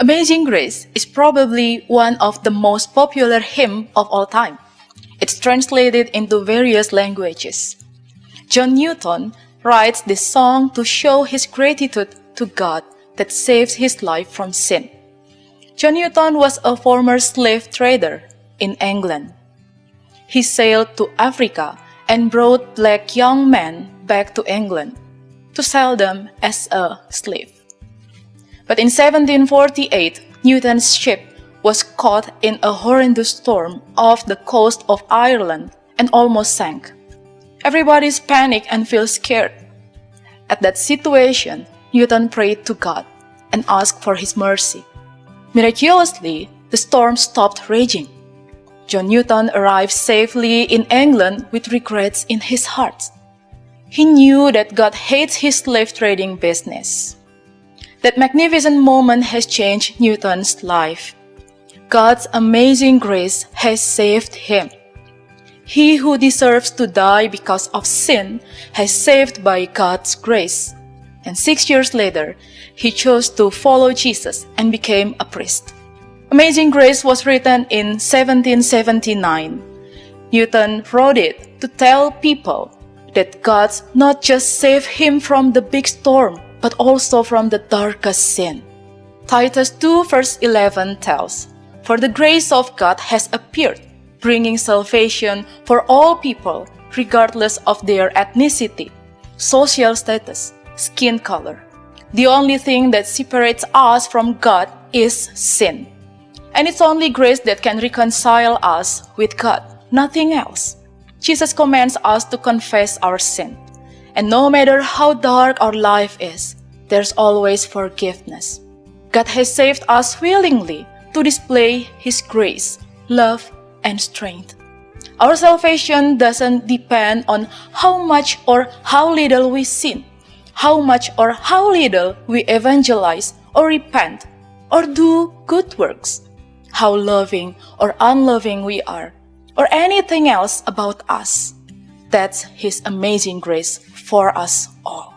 Amazing Grace is probably one of the most popular hymns of all time. It's translated into various languages. John Newton writes this song to show his gratitude to God that saved his life from sin. John Newton was a former slave trader in England. He sailed to Africa and brought black young men back to England to sell them as a slave. But in 1748, Newton's ship was caught in a horrendous storm off the coast of Ireland and almost sank. Everybody's panicked and feels scared. At that situation, Newton prayed to God and asked for his mercy. Miraculously, the storm stopped raging. John Newton arrived safely in England with regrets in his heart. He knew that God hates his slave trading business. That magnificent moment has changed Newton's life. God's amazing grace has saved him. He who deserves to die because of sin has saved by God's grace. And 6 years later, he chose to follow Jesus and became a priest. Amazing Grace was written in 1779. Newton wrote it to tell people that God not just saved him from the big storm, but also from the darkest sin. Titus 2 verse 11 tells, "For the grace of God has appeared, bringing salvation for all people, regardless of their ethnicity, social status, skin color. The only thing that separates us from God is sin. And it's only grace that can reconcile us with God, nothing else." Jesus commands us to confess our sin. And no matter how dark our life is, there's always forgiveness. God has saved us willingly to display His grace, love, and strength. Our salvation doesn't depend on how much or how little we sin, how much or how little we evangelize or repent or do good works, how loving or unloving we are, or anything else about us. That's His amazing grace for us all.